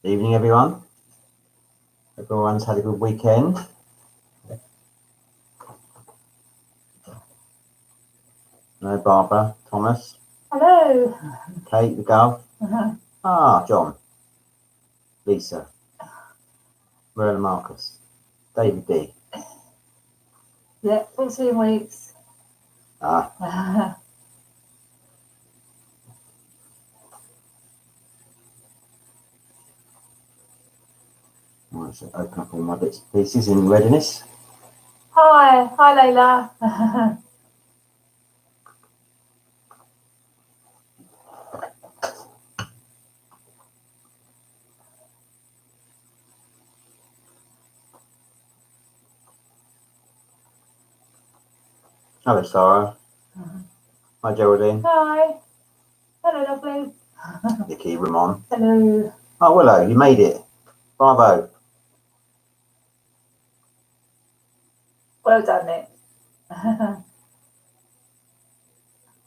Evening, everyone. Everyone's had a good weekend. No, Barbara, Thomas. Hello. Kate, the Gov. Ah, John. Lisa. Merlin Marcus. David D. Yeah, 14 weeks. Ah. Right, so open up all my bits and pieces in readiness. Hi Layla. Hello, Sarah. Hi, Geraldine. Hi. Hello, lovely. Nikki, Ramon. Hello. Oh, hello, you made it. Bravo. Well done, Nick.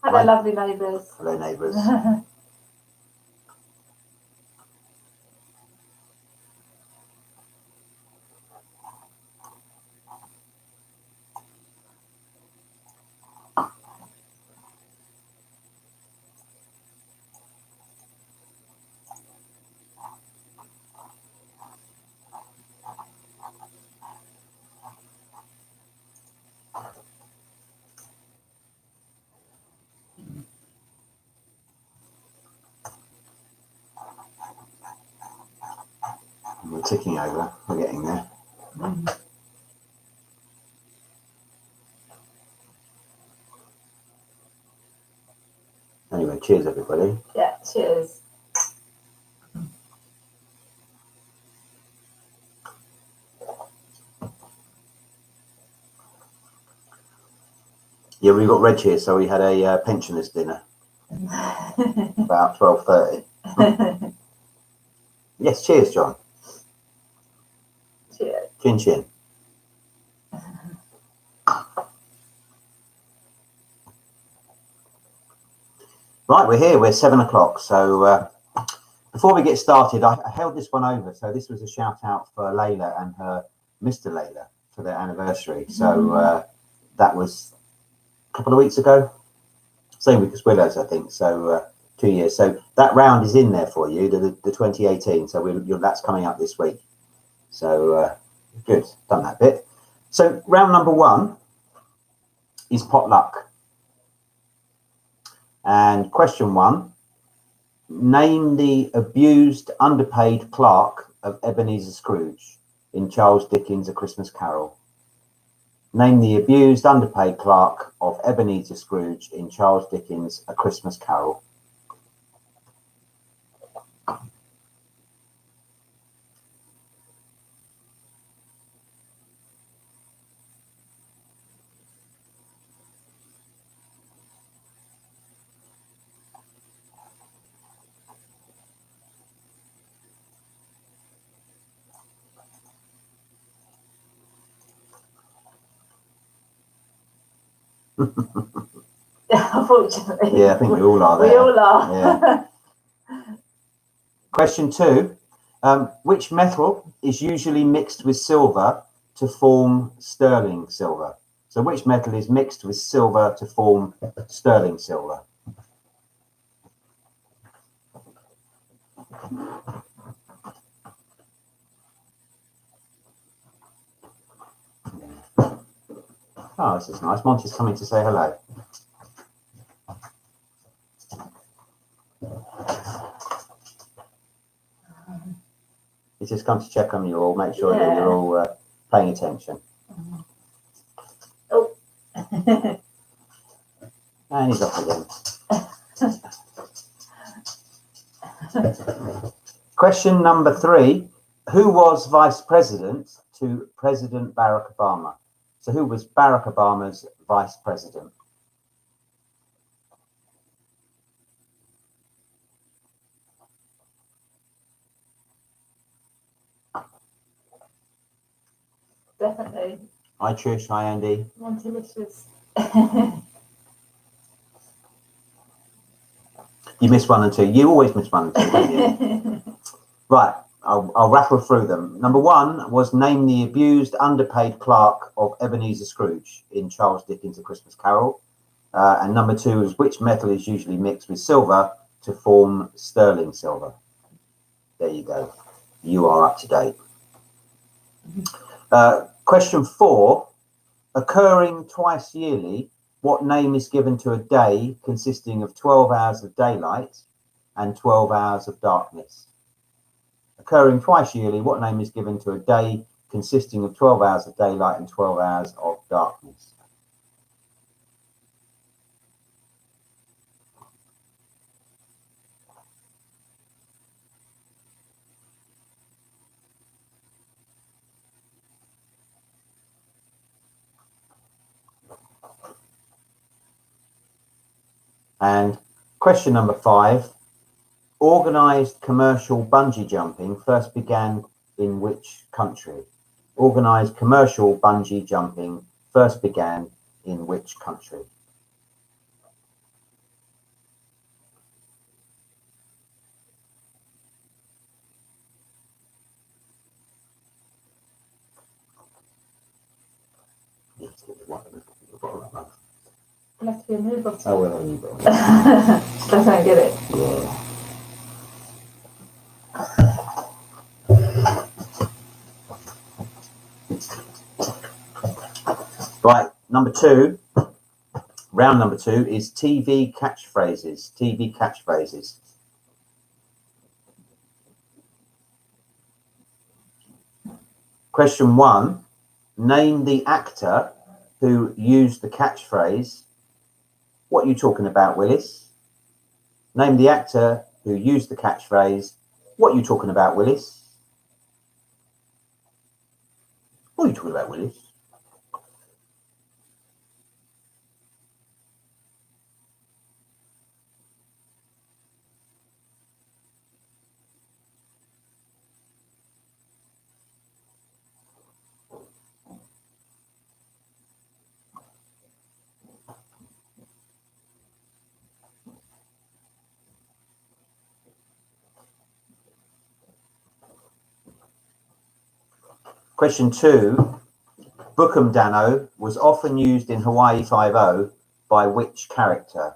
Hello, lovely neighbours. Hello, neighbours. We're ticking over. We're getting there. Anyway, cheers, everybody. Yeah, cheers. Yeah, we got Reg here, so we had a pensioners dinner about 12:30. Yes, cheers, John. Cheers. Chin chin. Right, we're here. We're 7 o'clock. So before we get started, I held this one over. So this was a shout out for Layla and her Mr. Layla for their anniversary. So that was a couple of weeks ago. Same week as Willow's, I think. So 2 years. So that round is in there for you, the 2018. So that's coming up this week. So good, done that bit. So round number 1 is potluck. And question 1, name the abused, underpaid clerk of Ebenezer Scrooge in Charles Dickens' A Christmas Carol. Name the abused, underpaid clerk of Ebenezer Scrooge in Charles Dickens' A Christmas Carol. Yeah, unfortunately. Yeah, I think we all are there. We all are. Yeah. Question 2. Which metal is usually mixed with silver to form sterling silver? So which metal is mixed with silver to form sterling silver? Oh, this is nice. Monty's coming to say hello. He's just come to check on you all, make sure that you're all paying attention. Oh. And he's off again. Question number 3. Who was vice president to President Barack Obama? So who was Barack Obama's vice president? Definitely. Hi Trish, hi Andy. Montelicious. You missed 1 and 2. You always miss 1 and 2, don't you? Right, I'll rattle through them. Number 1 was name the abused, underpaid clerk of Ebenezer Scrooge in Charles Dickens' A Christmas Carol. And number 2 is which metal is usually mixed with silver to form sterling silver. There you go. You are up to date. Question 4, occurring twice yearly, what name is given to a day consisting of 12 hours of daylight and 12 hours of darkness? Occurring twice yearly, what name is given to a day consisting of 12 hours of daylight and 12 hours of darkness? And question number 5, organised commercial bungee jumping first began in which country? Organised commercial bungee jumping first began in which country? It'll have to be a new bottle. Oh, well, you got it. I don't get it. Yeah. Right, number 2, round number 2 is TV catchphrases. TV catchphrases. Question 1, name the actor who used the catchphrase, "What are you talking about, Willis?" Name the actor who used the catchphrase, "What are you talking about, Willis?" What are you talking about, Willis? Question 2, Bookham Dano was often used in Hawaii Five-O by which character?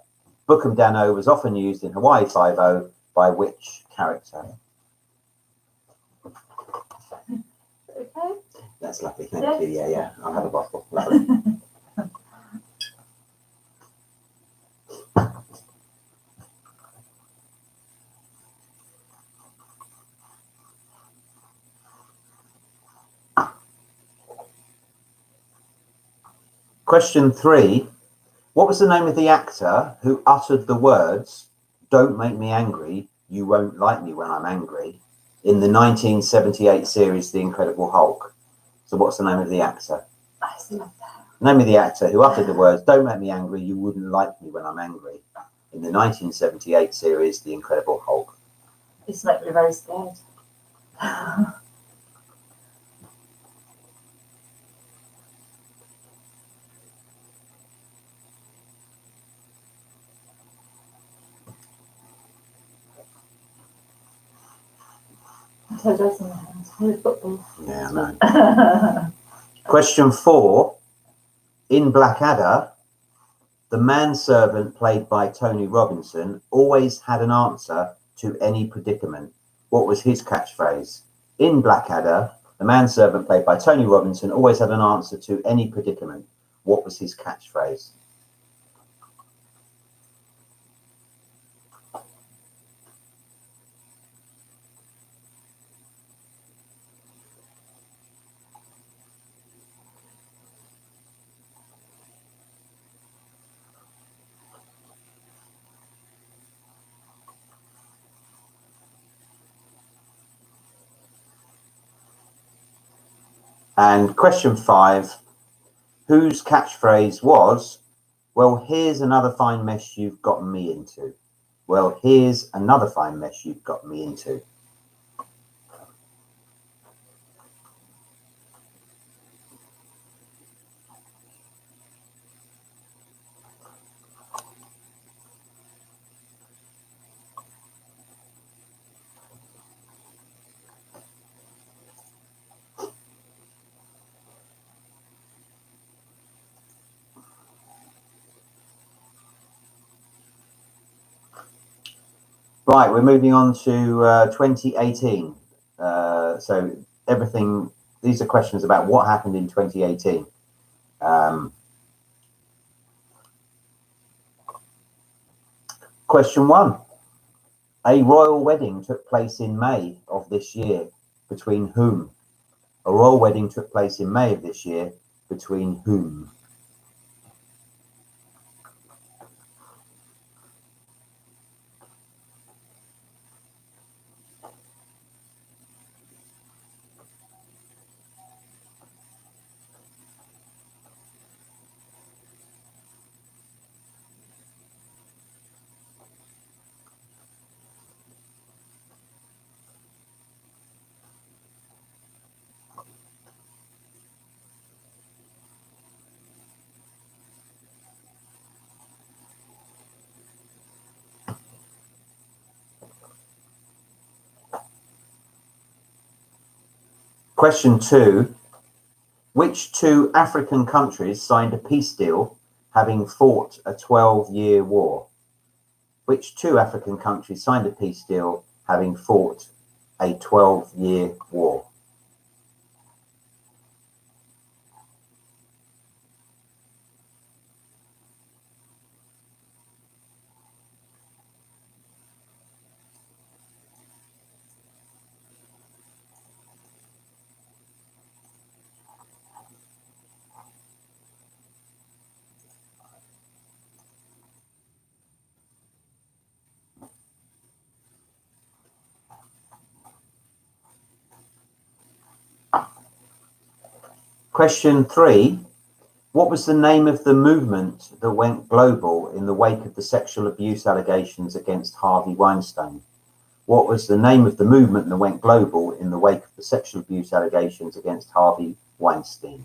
Bookham Dano was often used in Hawaii Five-O by which character? Okay. That's lovely, thank you. Yeah, I'll have a bottle. Lovely. Question 3, what was the name of the actor who uttered the words, "Don't make me angry, you won't like me when I'm angry," in the 1978 series The Incredible Hulk? So what's the name of the actor? I just love that. Name of the actor who uttered the words, "Don't make me angry, you wouldn't like me when I'm angry," in the 1978 series The Incredible Hulk. It's making me very scared. So that's in the hands. With football. Yeah, I know. Question 4, in Blackadder, the manservant played by Tony Robinson always had an answer to any predicament. What was his catchphrase? In Blackadder, the manservant played by Tony Robinson always had an answer to any predicament. What was his catchphrase? And question 5, whose catchphrase was, "Well, here's another fine mess you've gotten me into." Well, here's another fine mess you've got me into. Right, we're moving on to 2018. So everything, these are questions about what happened in 2018. Question 1. A royal wedding took place in May of this year. Between whom? A royal wedding took place in May of this year. Between whom? Question 2. Which 2 African countries signed a peace deal having fought a 12-year war? Which 2 African countries signed a peace deal having fought a 12-year war? Question 3. What was the name of the movement that went global in the wake of the sexual abuse allegations against Harvey Weinstein? What was the name of the movement that went global in the wake of the sexual abuse allegations against Harvey Weinstein?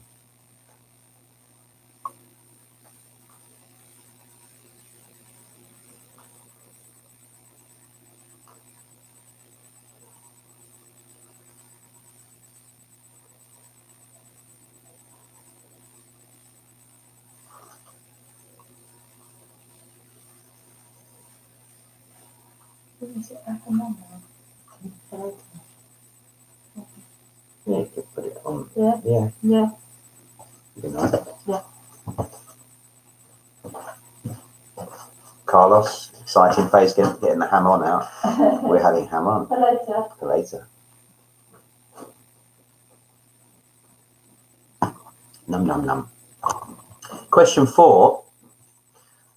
Is it back on now? Yeah, you could put it on. Yeah. Yeah. Yeah. You know. Yeah. Carlos, exciting face, getting the ham on out. We're having ham on. For later. For later. Num num num. Question 4.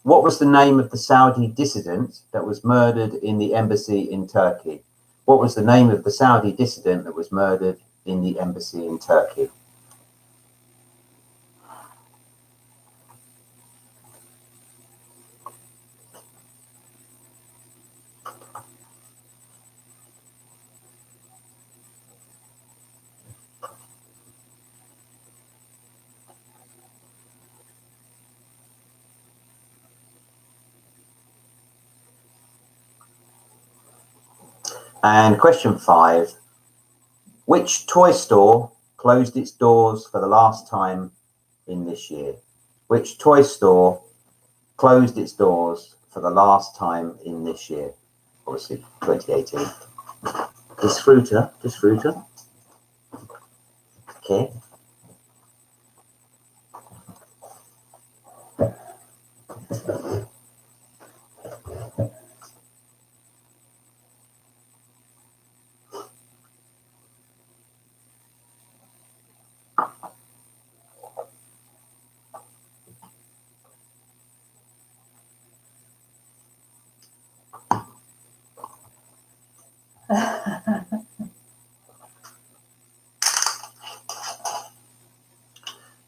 What was the name of the Saudi dissident that was murdered in the embassy in Turkey? What was the name of the Saudi dissident that was murdered in the embassy in Turkey? And question 5. Which toy store closed its doors for the last time in this year? Which toy store closed its doors for the last time in this year? Obviously, 2018. Disfruta. Okay.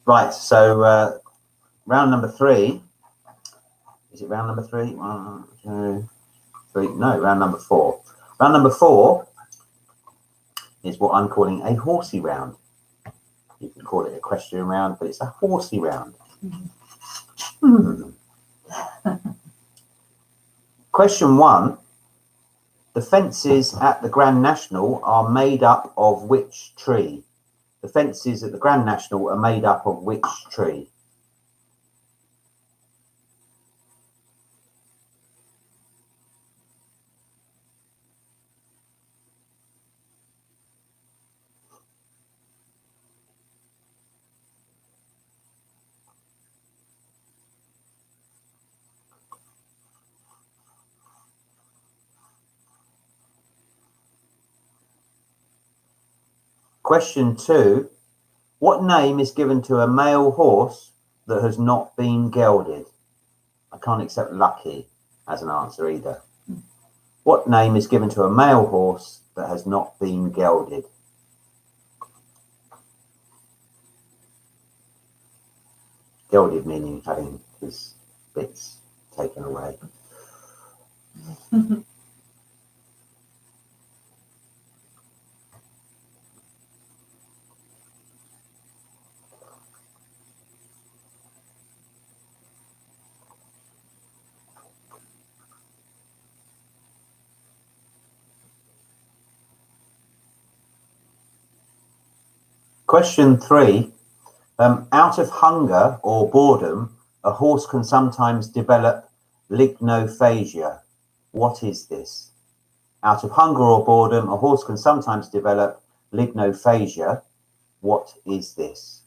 Right, so round number 3. Is it round number 3? 1, 2, 3. No, round number 4. Round number 4 is what I'm calling a horsey round. You can call it a question round, but it's a horsey round. Question 1. The fences at the Grand National are made up of which tree? The fences at the Grand National are made up of which tree? Question 2. What name is given to a male horse that has not been gelded? I can't accept lucky as an answer either. What name is given to a male horse that has not been gelded? Gelded meaning having his bits taken away. Question 3. Out of hunger or boredom, a horse can sometimes develop lignophagia. What is this? Out of hunger or boredom, a horse can sometimes develop lignophagia. What is this?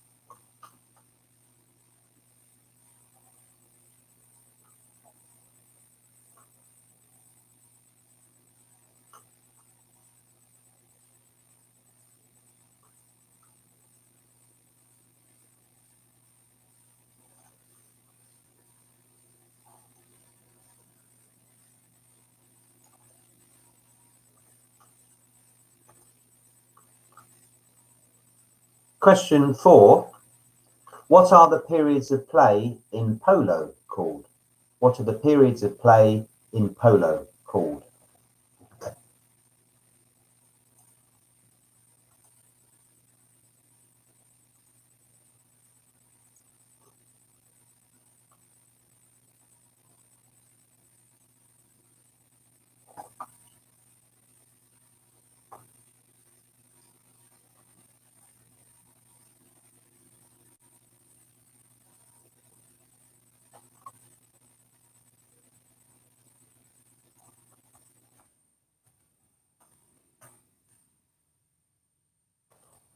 Question 4. What are the periods of play in polo called? What are the periods of play in polo called?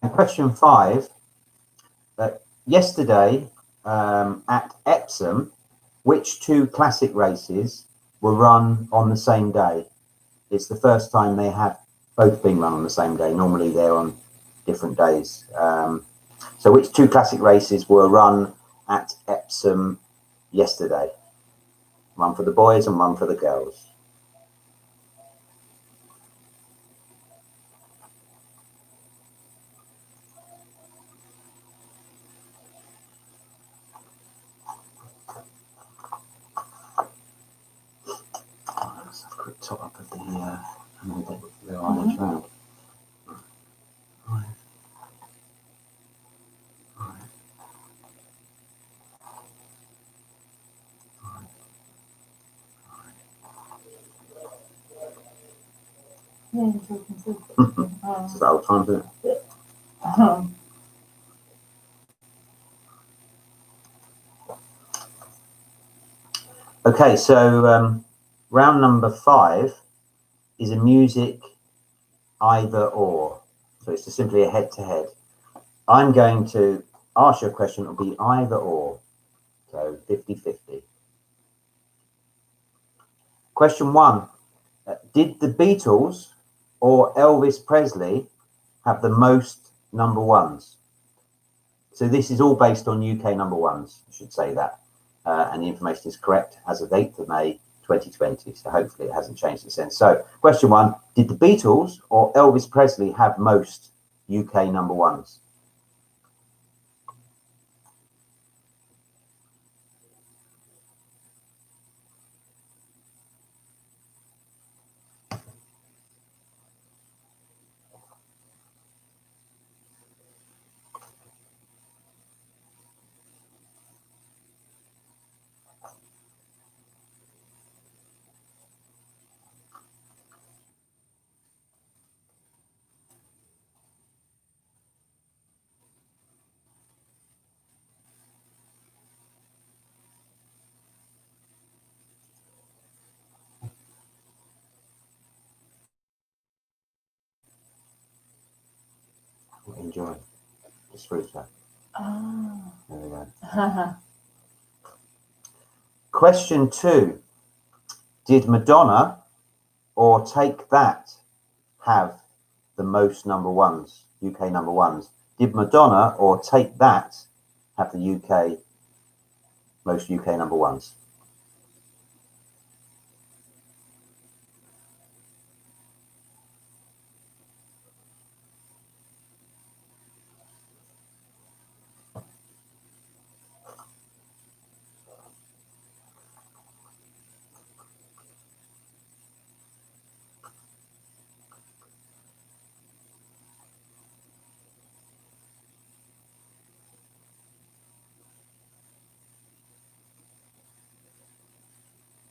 And question 5. Yesterday at Epsom, which 2 classic races were run on the same day? It's the first time they have both been run on the same day. Normally they're on different days. So which 2 classic races were run at Epsom yesterday? One for the boys and one for the girls. Let's have a quick top up of the Irish round. Yeah, It's about old times, isn't it? Okay, so round number 5 is a music either or. So it's just simply a head-to-head. I'm going to ask you a question. It'll be either or. So 50-50. Question 1. Did the Beatles or Elvis Presley have the most number ones? So this is all based on UK number ones, I should say that. And the information is correct as of 8th of May 2020. So hopefully it hasn't changed since then. So question 1, did the Beatles or Elvis Presley have most UK number ones? Enjoy. Just fruit that. Oh. There we go. Question 2. Did Madonna or Take That have the most number ones? UK number ones. Did Madonna or Take That have the most UK number ones?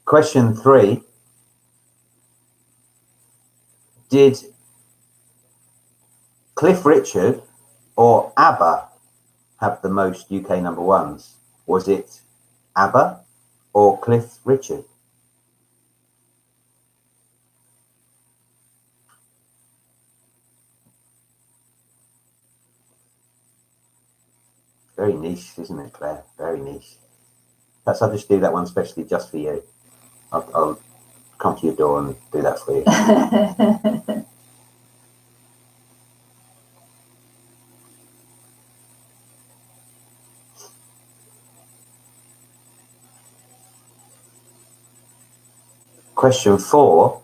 Question 3. Did Cliff Richard or ABBA have the most UK number ones? Was it ABBA or Cliff Richard? Very niche, isn't it, Claire? Very niche. Perhaps I'll just do that one especially just for you. I'll come to your door and do that for you. Question 4.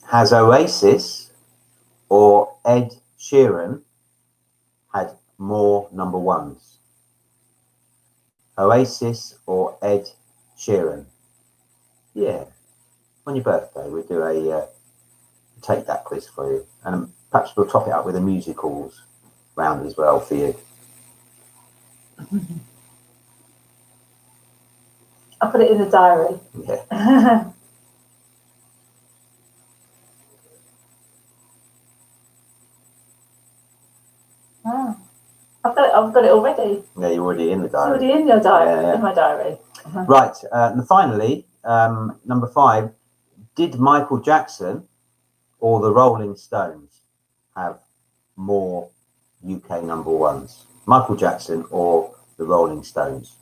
Has Oasis or Ed Sheeran had more number ones? Oasis or Ed Sheeran? Yeah. On your birthday, we'll do a Take That quiz for you. And perhaps we'll top it up with a musicals round as well for you. I'll put it in the diary. Yeah. Oh, I've got it already. Yeah, you're already in the It's diary. already in your diary, Yeah. in my diary. Right, and finally, number 5, did Michael Jackson or the Rolling Stones have more UK number ones? Michael Jackson or the Rolling Stones?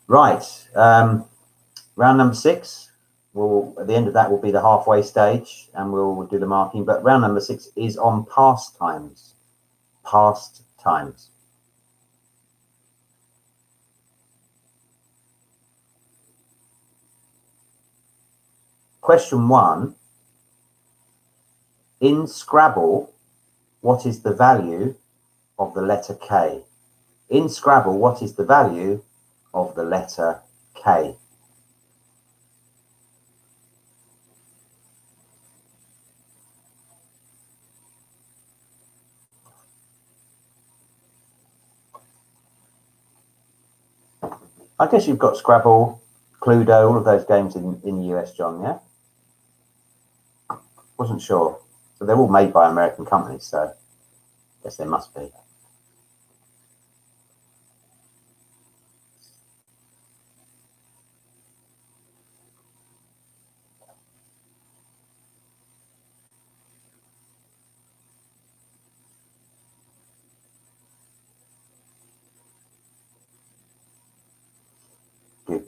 Right, round number 6. At the end of that will be the halfway stage, and we'll do the marking. But round number 6 is on pastimes. Pastimes. Question 1. In Scrabble, what is the value of the letter K? In Scrabble, what is the value of the letter K? I guess you've got Scrabble, Cluedo, all of those games in the US, John, yeah? Wasn't sure. So they're all made by American companies, so I guess they must be.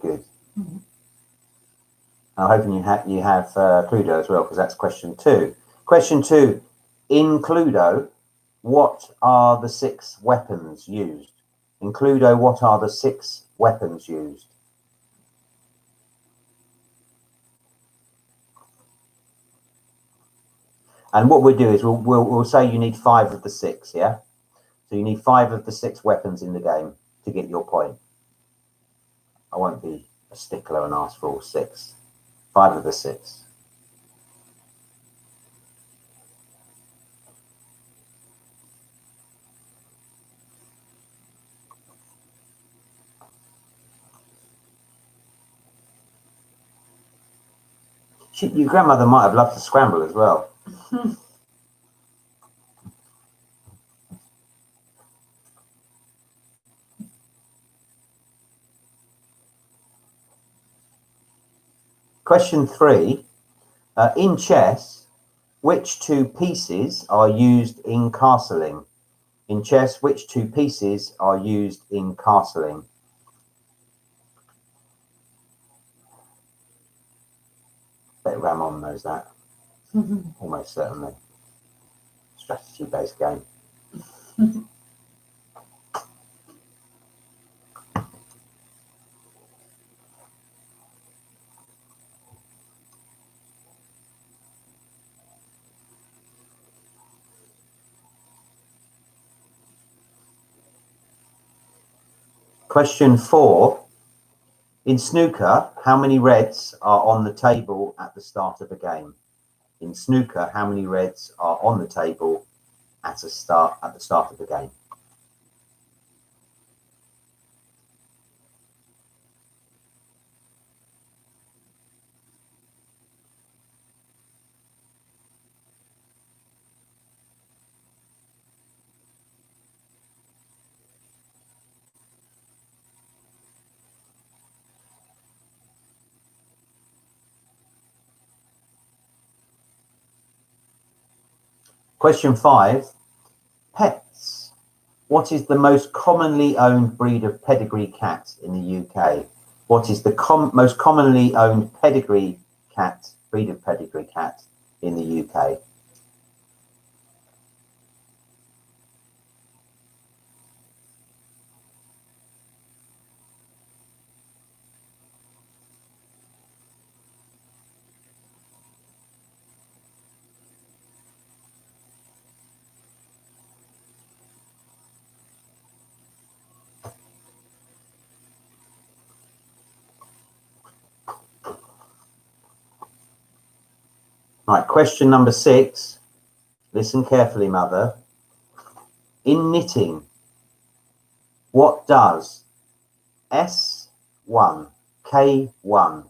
Good. Mm-hmm. I'm hoping you have Cluedo as well, because that's question 2. Question 2, in Cluedo, what are the 6 weapons used? In Cluedo, what are the 6 weapons used? And what we'll do is we'll say you need 5 of the 6, yeah? So you need 5 of the 6 weapons in the game to get your point. I won't be a stickler and ask for all 6. 5 of the 6. Your grandmother might have loved to scramble as well. Question 3. In chess, which two pieces are used in castling? In chess, which two pieces are used in castling? Bet Ramon knows that. Almost certainly. Strategy-based game. Question 4. In snooker, how many reds are on the table at the start of a game? In snooker, how many reds are on the table at the start of a game? Question 5. Pets. What is the most commonly owned breed of pedigree cat in the UK? What is the most commonly owned breed of pedigree cat in the UK? Right, question number 6. Listen carefully, mother. In knitting, what does S1, K1,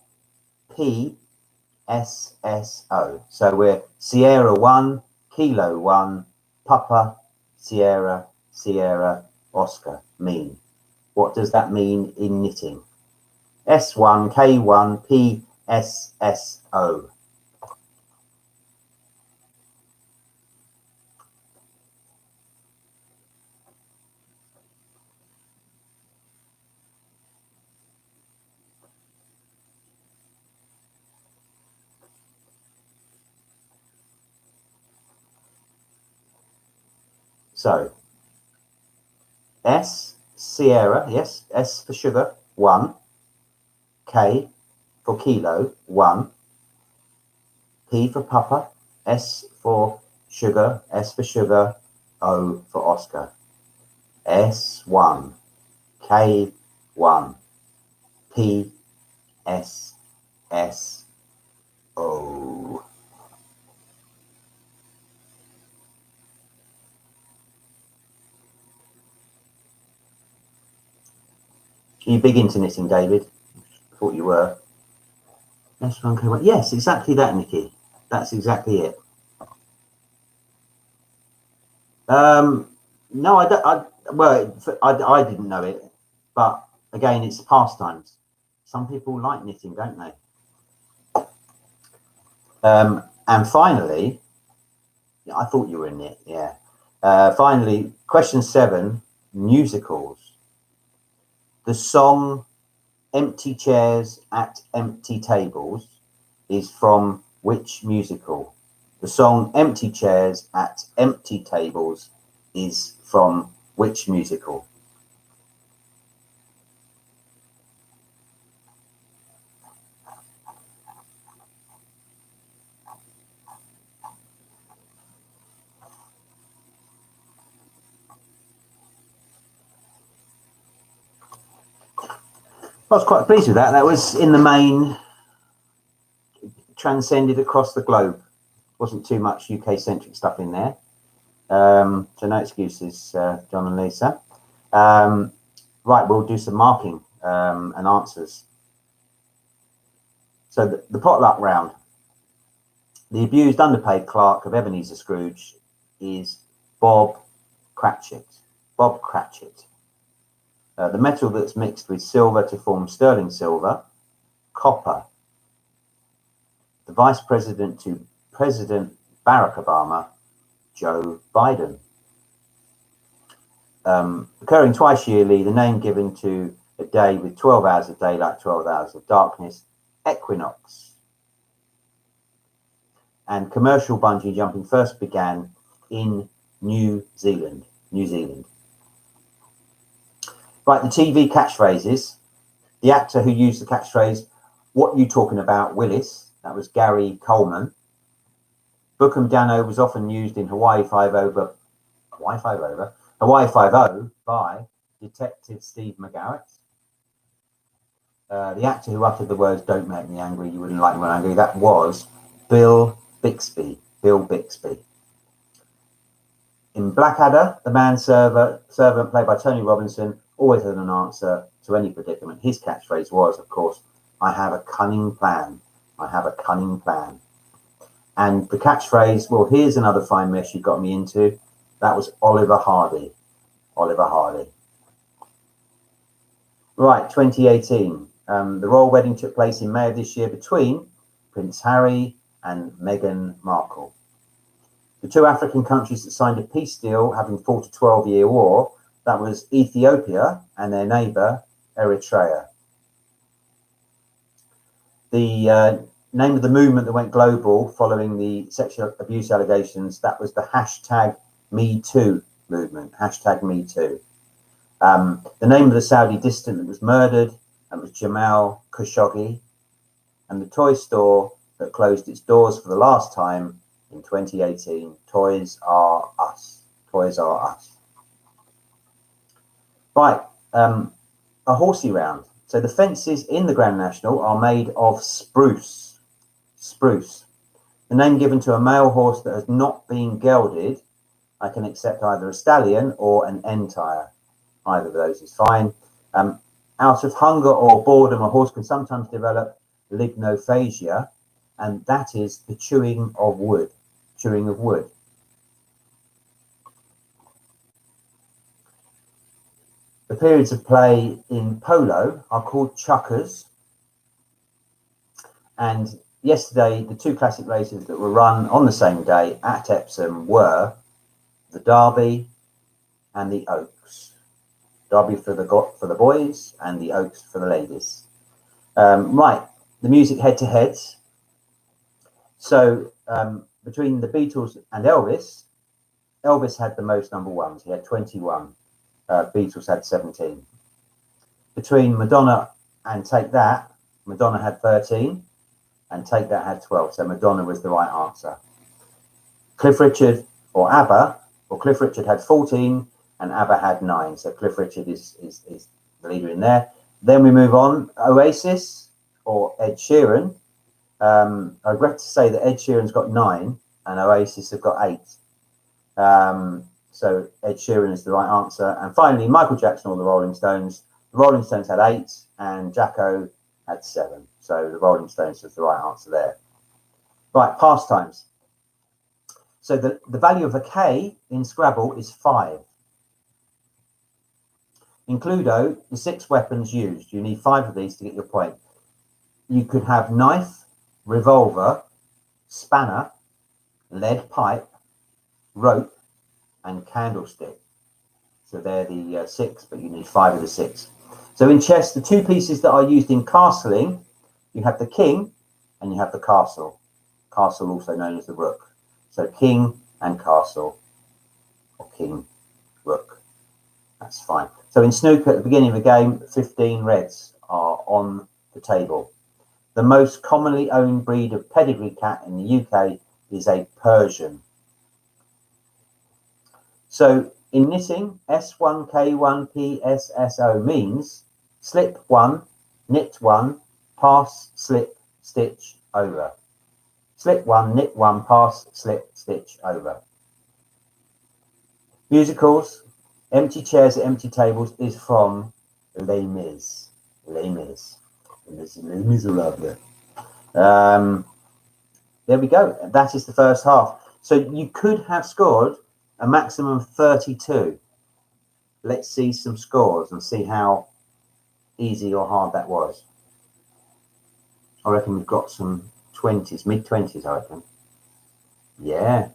PSSO? So we're Sierra 1, Kilo 1, Papa, Sierra, Sierra, Oscar mean. What does that mean in knitting? S1, K1, PSSO. So, S, Sierra, yes, S for sugar, 1, K for kilo, 1, P for Papa, S for sugar, S for sugar, O for Oscar. S1, K1, PSSO. Are you big into knitting, David? Thought you were. S1, K1. Yes, exactly that, Nikki. That's exactly it. No, I don't. I didn't know it, but again, it's pastimes. Some people like knitting, don't they? And finally, I thought you were in it. Yeah. Finally, question 7: musicals. The song "Empty Chairs at Empty Tables" is from which musical? The song "Empty Chairs at Empty Tables" is from which musical? I was quite pleased with that. That was in the main transcended across the globe. Wasn't too much UK-centric stuff in there. So no excuses, John and Lisa. Right, we'll do some marking and answers. So the potluck round. The abused, underpaid clerk of Ebenezer Scrooge is Bob Cratchit. Bob Cratchit. The metal that's mixed with silver to form sterling silver, copper. the vice president to President Barack Obama, Joe Biden. Occurring twice yearly, the name given to a day with 12 hours of daylight, 12 hours of darkness, equinox. And commercial bungee jumping first began in New Zealand. Right, the TV catchphrases. The actor who used the catchphrase, "What you talking about, Willis?" That was Gary Coleman. Bookham Dano was often used in Hawaii Five-0 by Detective Steve McGarrett. The actor who uttered the words, "Don't make me angry, you wouldn't like me when I'm angry," that was Bill Bixby. In Blackadder, the servant played by Tony Robinson always had an answer to any predicament. His catchphrase was, of course, "I have a cunning plan. I have a cunning plan." And the catchphrase, "Well, here's another fine mess you got me into," that was Oliver Hardy. Right, 2018. The royal wedding took place in May of this year between Prince Harry and Meghan Markle. The two African countries that signed a peace deal, having fought a 12-year war, that was Ethiopia and their neighbour, Eritrea. The name of the movement that went global following the sexual abuse allegations, that was the #MeToo movement, #MeToo. The name of the Saudi dissident that was murdered, that was Jamal Khashoggi. And the toy store that closed its doors for the last time in 2018, Toys R Us. Right, a horsey round. So the fences in the Grand National are made of spruce. The name given to a male horse that has not been gelded. I can accept either a stallion or an entire. Either of those is fine. Out of hunger or boredom, a horse can sometimes develop lignophagia, and that is the chewing of wood. The periods of play in polo are called chukkers. And yesterday, the two classic races that were run on the same day at Epsom were the Derby and the Oaks. Derby for the boys and the Oaks for the ladies. Right, the music head-to-heads. So between the Beatles and Elvis had the most number ones. He had 21. Beatles had 17. Between Madonna and Take That, Madonna had 13 and Take That had 12. So Madonna was the right answer. Cliff Richard or ABBA, Cliff Richard had 14 and ABBA had 9. So Cliff Richard is the leader in there. Then we move on. Oasis or Ed Sheeran. I regret to say that Ed Sheeran's got 9 and Oasis have got 8. So Ed Sheeran is the right answer. And finally, Michael Jackson or the Rolling Stones. The Rolling Stones had 8 and Jacko had 7. So the Rolling Stones was the right answer there. Right, pastimes. So the value of a K in Scrabble is 5. In Cluedo, the 6 weapons used. You need 5 of these to get your point. You could have knife, revolver, spanner, lead pipe, rope, and candlestick. So they're the 6, but you need 5 of the 6. So in chess, the 2 pieces that are used in castling, you have the king and you have the castle. Castle also known as the rook. So king and castle, or king, rook. That's fine. So in snooker, at the beginning of the game, 15 reds are on the table. The most commonly owned breed of pedigree cat in the UK is a Persian. So in knitting, S1K1PSSO means slip 1, knit 1, pass, slip, stitch, over. Slip 1, knit 1, pass, slip, stitch, over. Musicals, Empty Chairs at Empty Tables is from Les Mis. Les Miserables. There we go. That is the first half. So you could have scored a maximum of 32. Let's see some scores and see how easy or hard that was. I reckon we've got some 20s, mid-20s, I reckon. Yeah.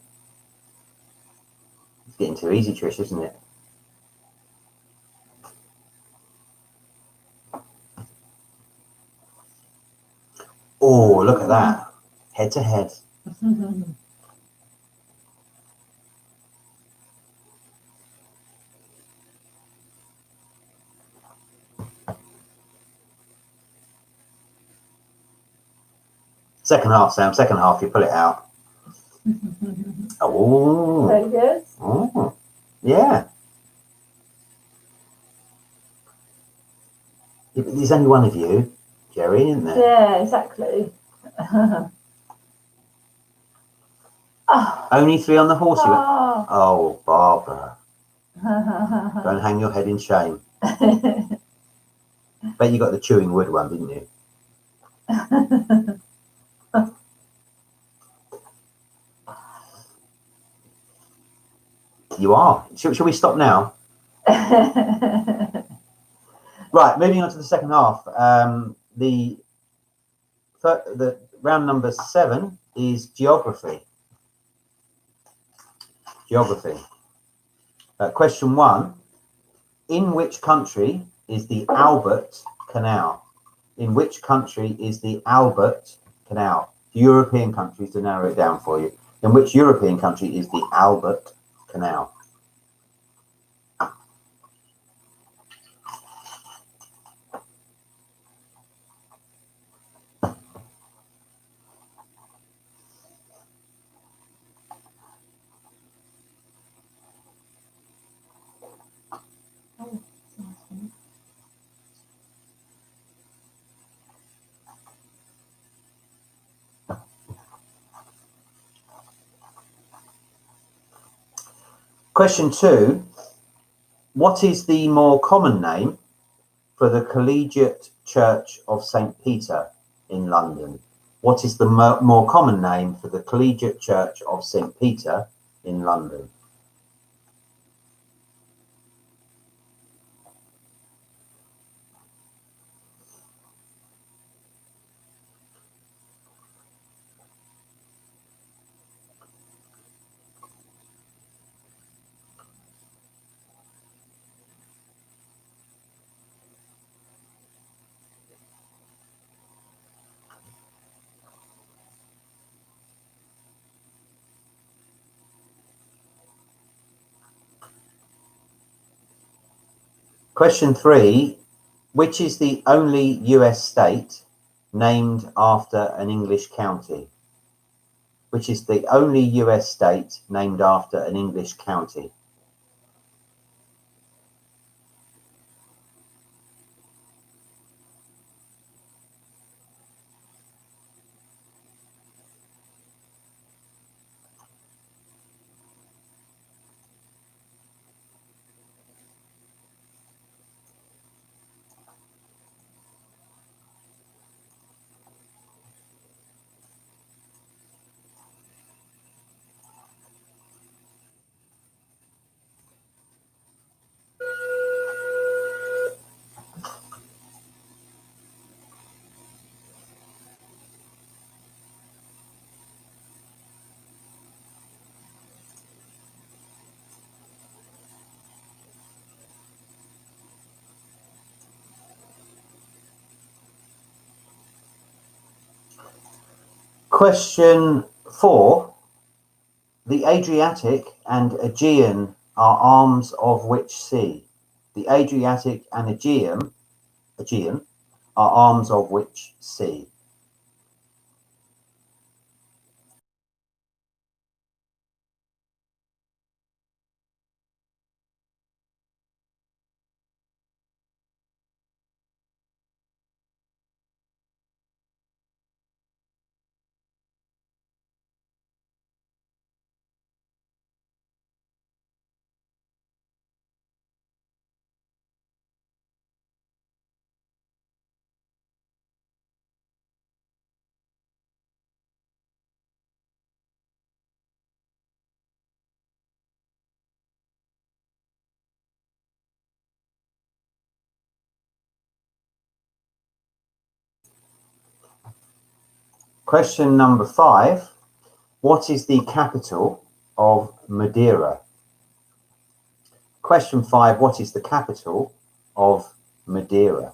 It's getting too easy, Trish, isn't it? Oh, look at that. Head to head. Second half, Sam. Second half, you pull it out. Oh. Very good. Oh. Yeah. There's only one of you, Jerry, isn't there? Yeah, exactly. Oh. Only 3 on the horse. You went. Oh. Oh, Barbara. Go and hang your head in shame. Bet you got the chewing wood one, didn't you? You are. Shall we stop now? Right, moving on to the second half. The round number 7 is geography. Geography. Question 1. In which country is the Albert Canal? In which country is the Albert Canal? European countries, to narrow it down for you. In which European country is the Albert Canal? Question 2. What is the more common name for the Collegiate Church of St. Peter in London? What is the more common name for the Collegiate Church of St. Peter in London? Question 3. Which is the only US state named after an English county? Which is the only US state named after an English county? Question 4. The Adriatic and Aegean are arms of which sea? The Adriatic and Aegean are arms of which sea? Question number 5. What is the capital of Madeira? Question 5. What is the capital of Madeira?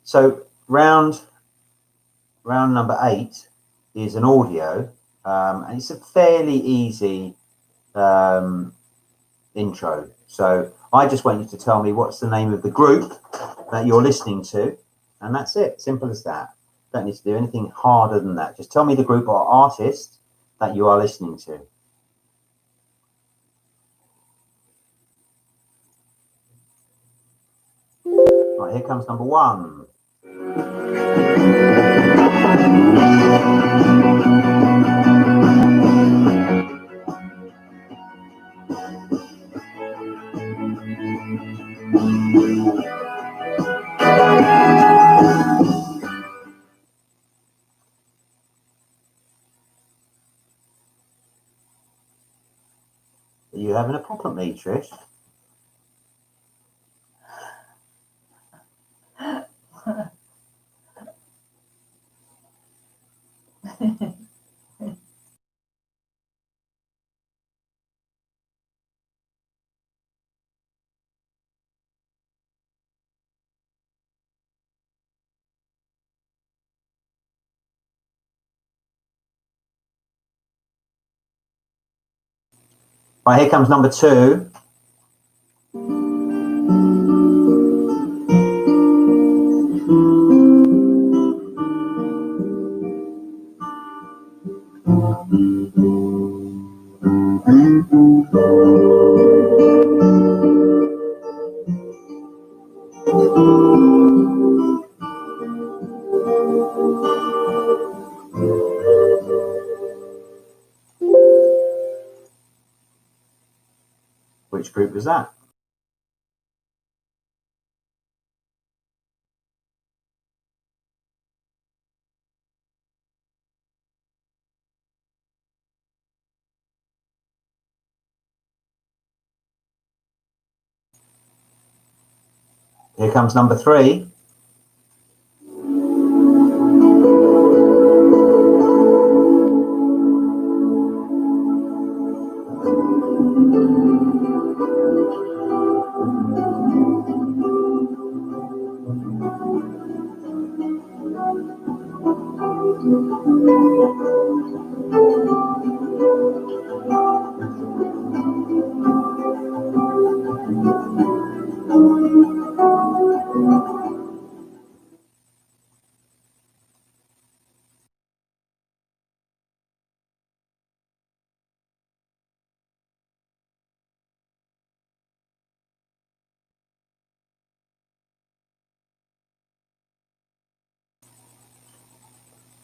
So round number 8 is an audio, and it's a fairly easy intro. So I just want you to tell me what's the name of the group that you're listening to, and that's it. Simple as that. Don't need to do anything harder than that. Just tell me the group or artist that you are listening to. Right, here comes number 1. Are you having a pop at me, Trish? Right, here comes number 2. Which group was that? Here comes number 3.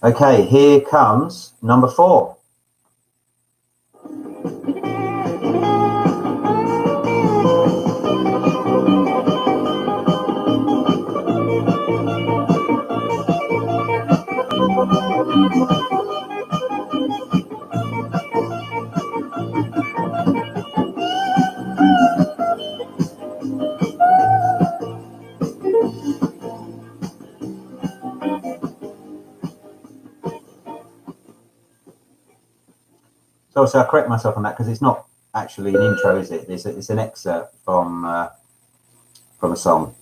Okay, here comes number 4. So I'll correct myself on that because it's not actually an intro, is it? It's an excerpt from a song.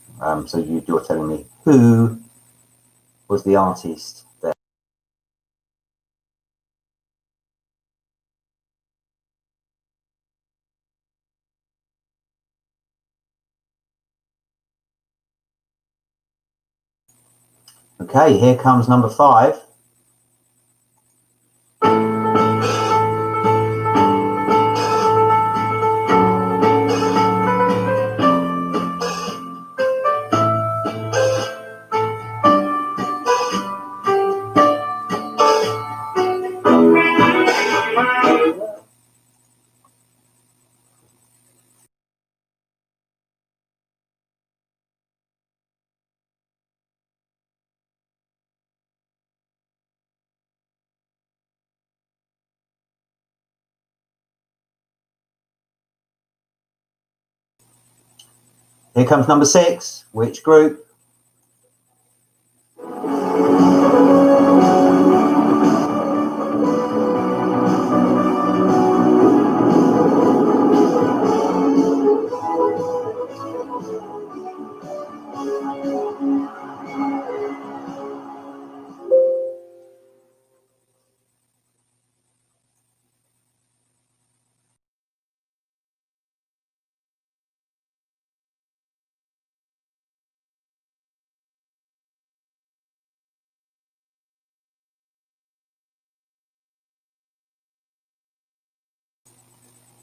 So you're telling me who was the artist there. Okay, here comes number 5. Here comes number 6. Which group?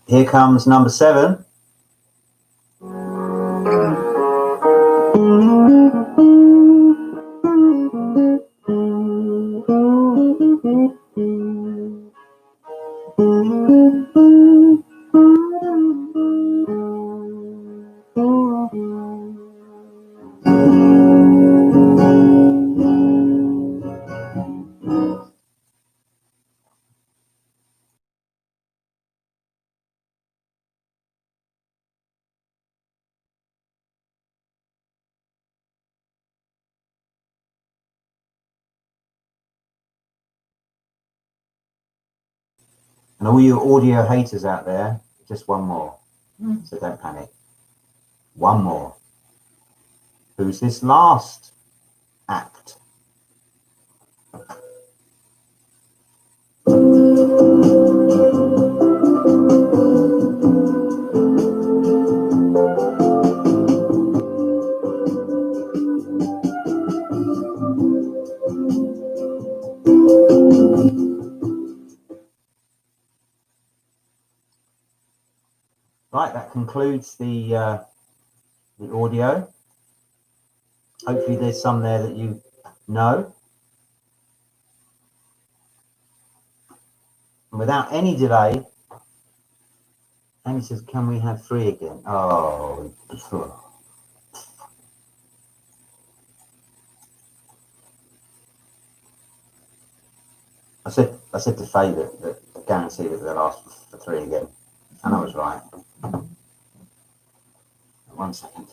Here comes number 7. And all you audio haters out there, just one more. So don't panic. One more. Who's this last act? Right, that concludes the audio. Hopefully there's some there that you know. And without any delay, Amy says, can we have 3 again? Oh, I said to Faye that I guarantee that they'll ask for 3 again. And I was right. 1 second.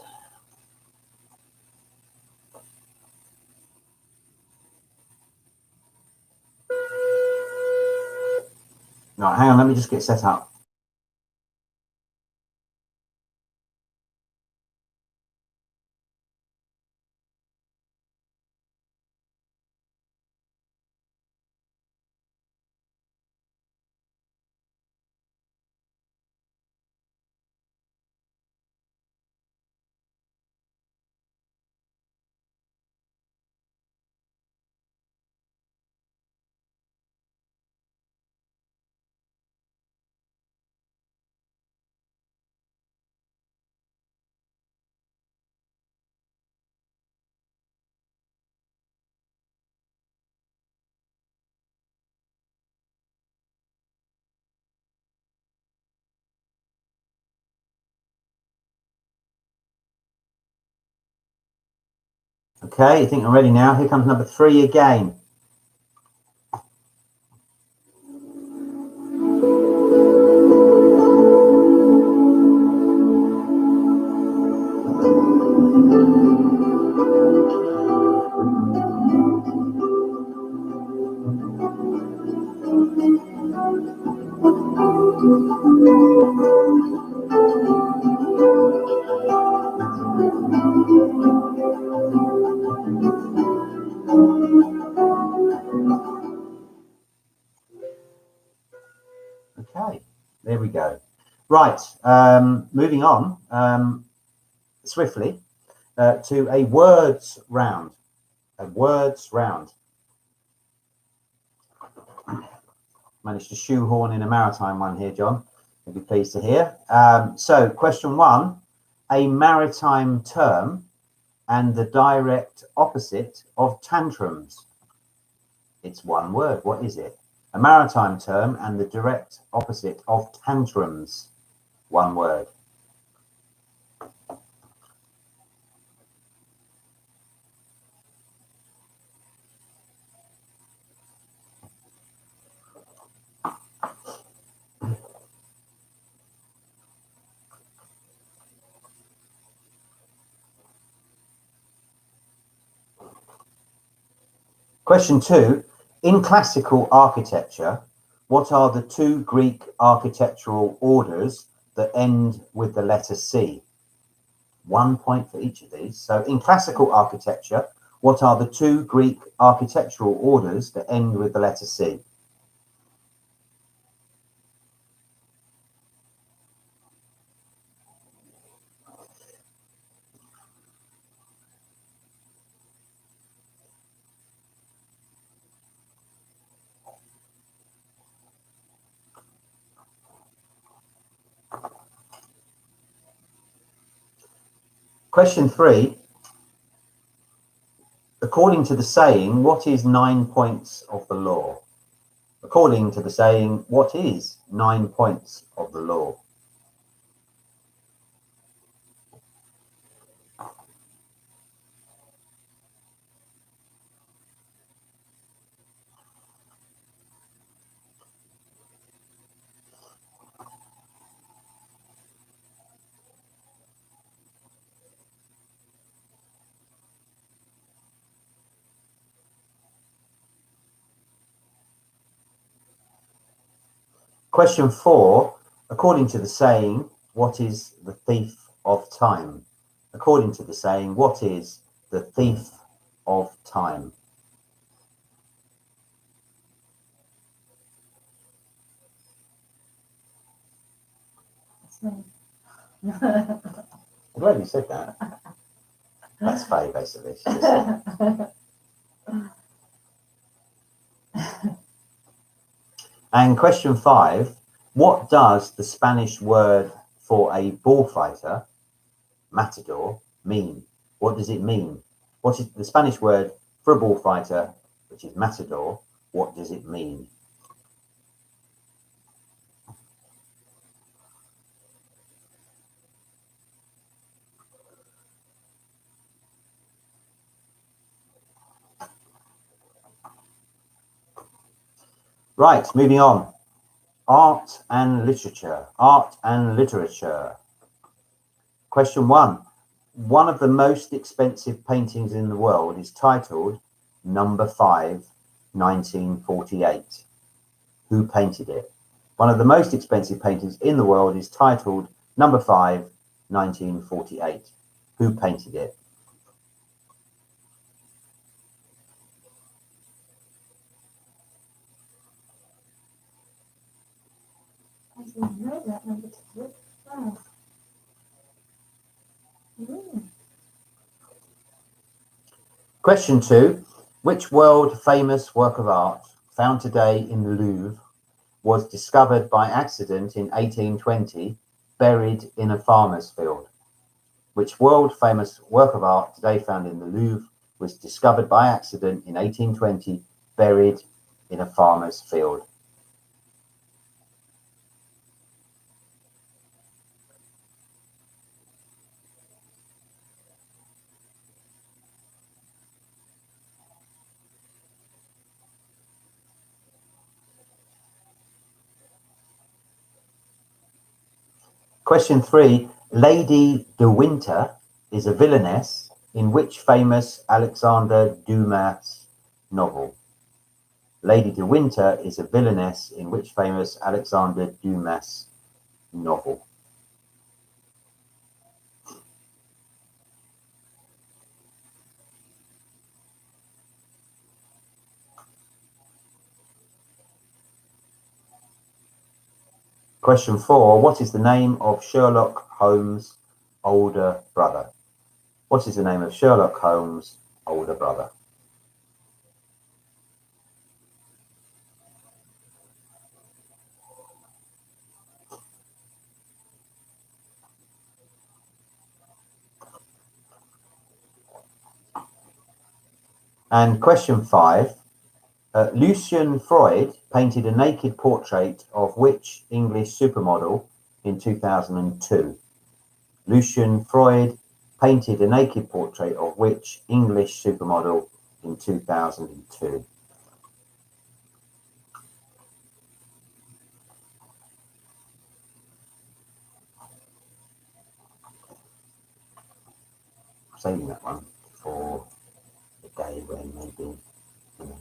No, hang on, let me just get set up. Okay, I think I'm ready now. Here comes number 3 again. Okay, there we go. Right, moving on swiftly to a words round. A words round. Managed to shoehorn in a maritime one here, John. You'll be pleased to hear. So, question 1: a maritime term and the direct opposite of tantrums. It's one word. What is it? A maritime term and the direct opposite of tantrums. One word. Question 2. In classical architecture, what are the 2 Greek architectural orders that end with the letter C? 1 point for each of these. So in classical architecture, what are the 2 Greek architectural orders that end with the letter C? Question 3. According to the saying, what is 9 points of the law? According to the saying, what is 9 points of the law? Question 4. According to the saying, what is the thief of time? According to the saying, what is the thief of time? That's me. I'm glad you said that. That's Faye, basically. She just said. And question 5, what does the Spanish word for a bullfighter, matador, mean? What does it mean? What is the Spanish word for a bullfighter, which is matador? What does it mean? Right, moving on. Art and literature. Art and literature. Question 1. One of the most expensive paintings in the world is titled Number 5, 1948. Who painted it? One of the most expensive paintings in the world is titled Number 5, 1948. Who painted it? I didn't know that number 2. Wow. Question 2. Which world famous work of art found today in the Louvre was discovered by accident in 1820, buried in a farmer's field? Which world famous work of art today found in the Louvre was discovered by accident in 1820, buried in a farmer's field? Question 3. Lady de Winter is a villainess in which famous Alexander Dumas novel? Lady de Winter is a villainess in which famous Alexander Dumas novel? Question 4. What is the name of Sherlock Holmes' older brother? What is the name of Sherlock Holmes' older brother? And question 5. Lucian Freud painted a naked portrait of which English supermodel in 2002? Lucian Freud painted a naked portrait of which English supermodel in 2002? Saving that one for the day when maybe, you know,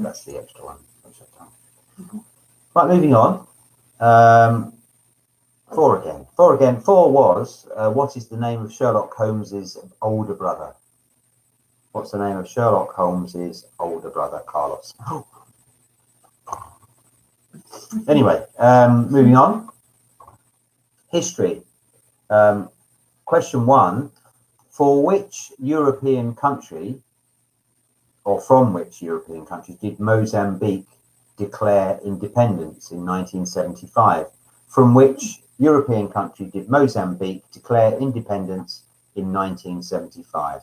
that's the extra one. Right, moving on. 4 again. 4 again. 4 was, what is the name of Sherlock Holmes's older brother? What's the name of Sherlock Holmes's older brother, Carlos? Anyway, moving on. History. Question 1. For which European country, or from which European country, did Mozambique declare independence in 1975? From which European country did Mozambique declare independence in 1975?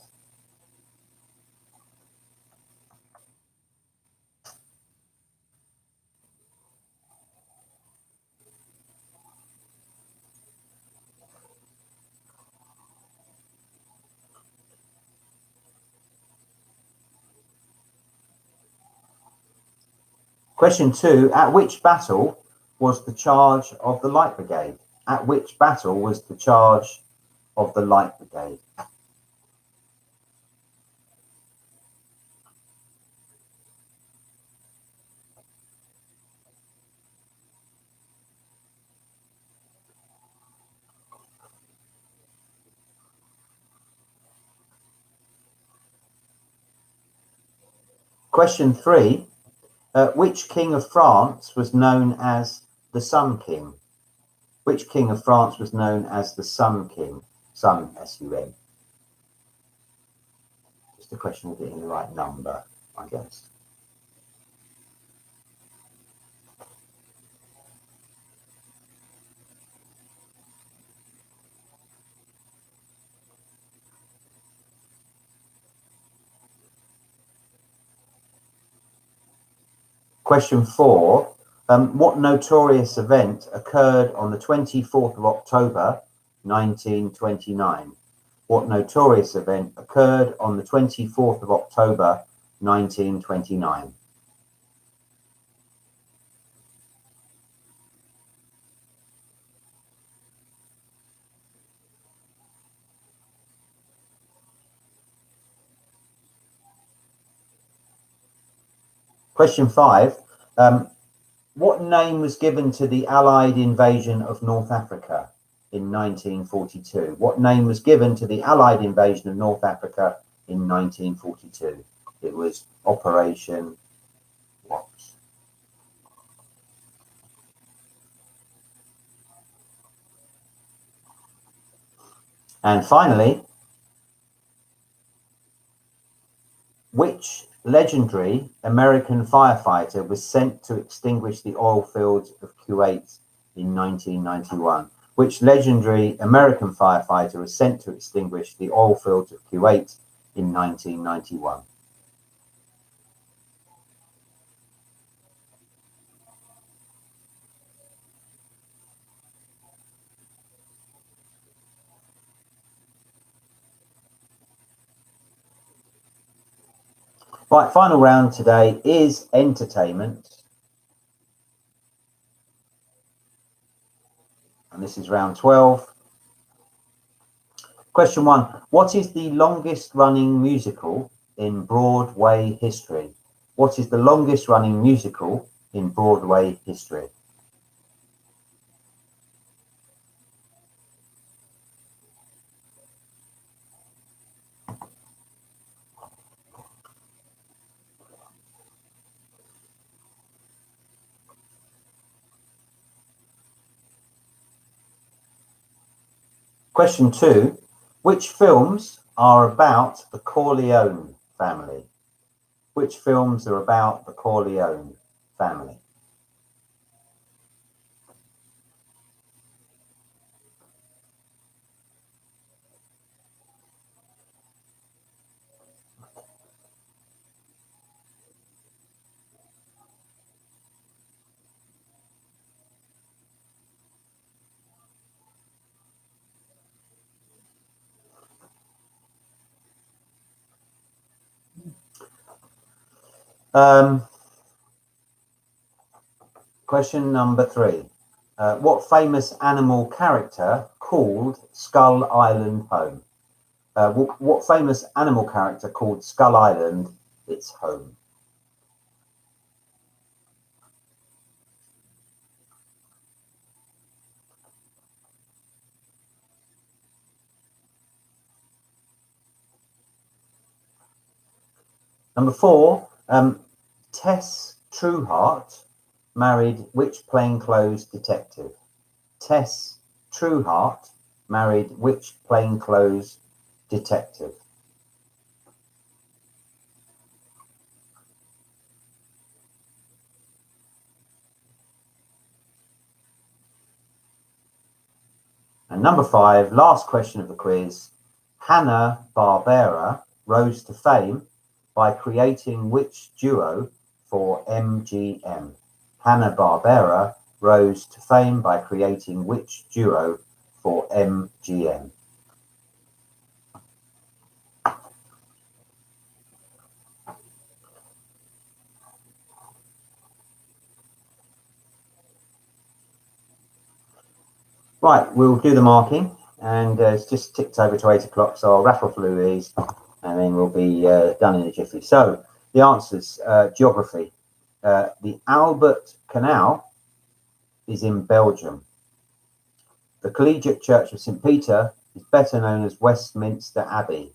Question 2. At which battle was the charge of the Light Brigade? At which battle was the charge of the Light Brigade? Question 3. Which king of France was known as the Sun King? Which king of France was known as the Sun King? Sun, S-U-N. Just a question of getting the right number, I guess. Question 4. What notorious event occurred on the 24th of October, 1929? What notorious event occurred on the 24th of October, 1929? Question 5. What name was given to the Allied invasion of North Africa in 1942? What name was given to the Allied invasion of North Africa in 1942? It was Operation what? And finally, which legendary American firefighter was sent to extinguish the oil fields of Kuwait in 1991? Which legendary American firefighter was sent to extinguish the oil fields of Kuwait in 1991? Right, final round today is entertainment. And this is round 12. Question 1. What is the longest running musical in Broadway history? What is the longest running musical in Broadway history? Question 2. Which films are about the Corleone family? Which films are about the Corleone family? Question number 3. What famous animal character called Skull Island home? What famous animal character called Skull Island its home? Number 4, Tess Trueheart married which plainclothes detective? Tess Trueheart married which plainclothes detective? And number 5, last question of the quiz. Hanna-Barbera rose to fame by creating which duo for MGM? Hanna-Barbera rose to fame by creating which duo for MGM? Right, we'll do the marking, and it's just ticked over to 8 o'clock, so I'll raffle through these, and then we'll be done in a jiffy. So the answers: geography. The Albert Canal is in Belgium. The Collegiate Church of St. Peter is better known as Westminster Abbey.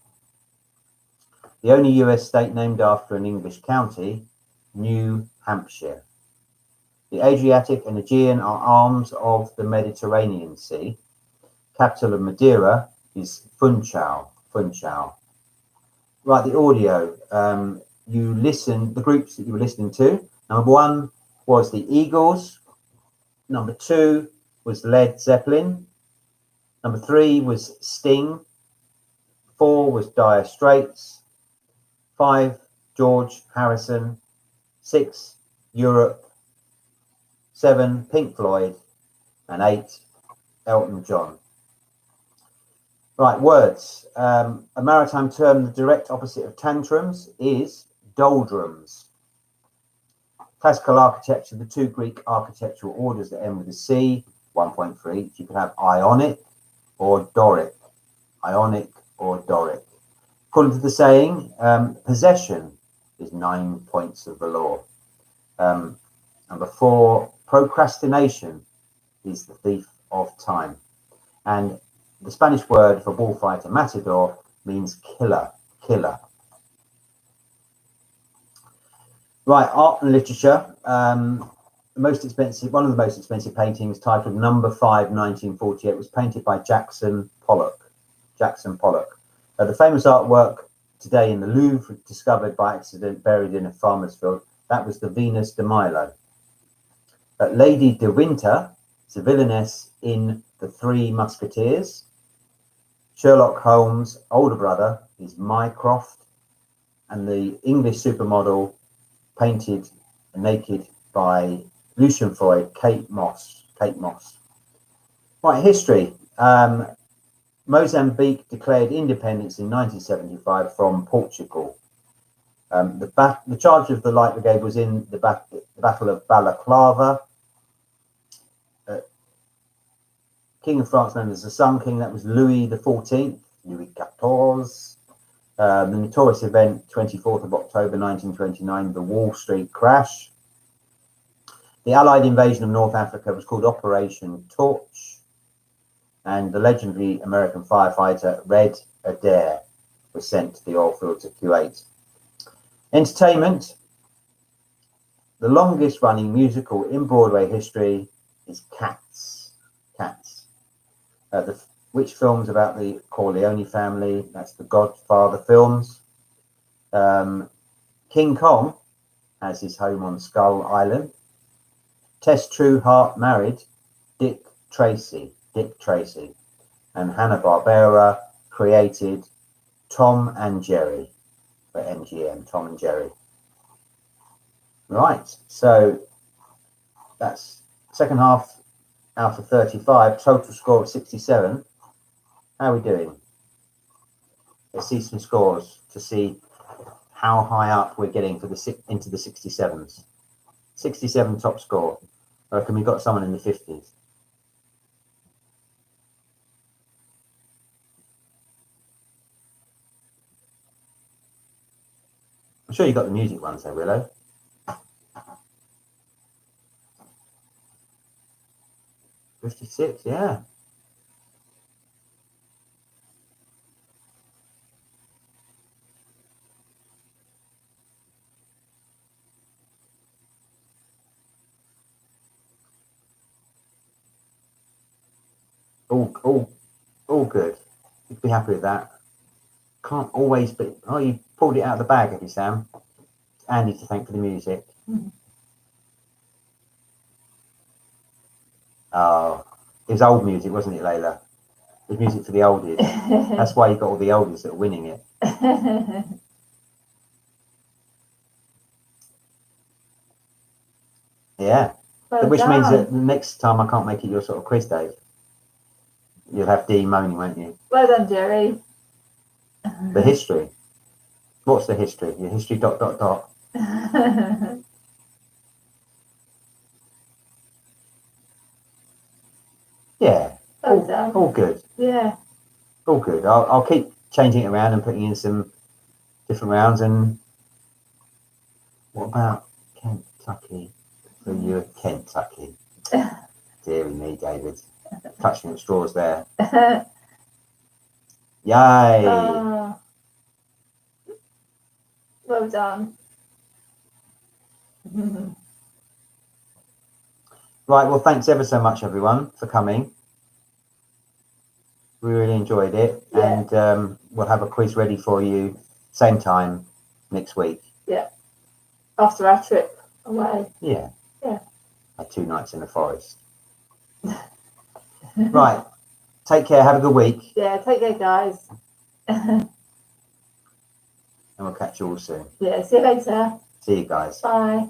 The only US state named after an English county, New Hampshire. The Adriatic and Aegean are arms of the Mediterranean Sea. Capital of Madeira is Funchal. Funchal. Right, the audio. You listen, the groups that you were listening to. Number 1 was the Eagles. Number 2 was Led Zeppelin. Number 3 was Sting. 4 was Dire Straits. 5, George Harrison. 6, Europe. 7, Pink Floyd. And 8, Elton John. Right, words. A maritime term, the direct opposite of tantrums, is doldrums. Classical architecture, the 2 Greek architectural orders that end with a C, 1 point for each. You can have Ionic or Doric. Ionic or Doric. According to the saying, possession is 9 points of the law. Number 4, procrastination is the thief of time. And the Spanish word for bullfighter, matador, means killer, killer. Right, art and literature. One of the most expensive paintings, titled Number 5, 1948, was painted by Jackson Pollock. Jackson Pollock. The famous artwork today in the Louvre, discovered by accident, buried in a farmer's field, that was the Venus de Milo. Lady de Winter is a villainess in The 3 Musketeers. Sherlock Holmes' older brother is Mycroft, and the English supermodel painted naked by Lucian Freud, Kate Moss. Kate Moss. Right, history. Mozambique declared independence in 1975 from Portugal. The charge of the Light Brigade was in the Battle of Balaclava. King of France known as the Sun King, that was Louis XIV, Louis XIV. The notorious event, 24th of October 1929, the Wall Street crash. The Allied invasion of North Africa was called Operation Torch. And the legendary American firefighter Red Adair was sent to the oil fields of Kuwait. Entertainment. The longest running musical in Broadway history is Cats. Cats. Which films about the Corleone family? That's the Godfather films. King Kong has his home on Skull Island. Tess Trueheart married Dick Tracy. Dick Tracy. And Hanna-Barbera created Tom and Jerry for MGM. Tom and Jerry. Right, so that's second half out of 35, total score of 67. How are we doing? Let's see some scores to see how high up we're getting for into the 67s. 67 top score. I reckon we got someone in the 50s. I'm sure you got the music ones there, Willow. '56, yeah. All good. You'd be happy with that. Can't always be. Oh, you pulled it out of the bag, have you, Sam? Andy to thank for the music. Mhm. Oh, it was old music, wasn't it, Layla? It was music for the oldies. That's why you got all the oldies that are winning it. Yeah. Well Which done. means that the next time I can't make it your sort of quiz, Dave. You'll have Dee moaning, won't you? Well done, Jerry. The history. What's the history? Your history ... Yeah. Well done. All good. Yeah. All good. I'll keep changing it around and putting in some different rounds. And what about Kentucky? For you, Kentucky. Deary me, David. Clutching at straws there. Yay! Well done. Right, well, thanks ever so much, everyone, for coming. We really enjoyed it. Yeah. And we'll have a quiz ready for you same time next week. Yeah. After our trip away. Yeah. Yeah. 2 nights in the forest. Right. Take care. Have a good week. Yeah, take care, guys. And we'll catch you all soon. Yeah, see you later. See you guys. Bye.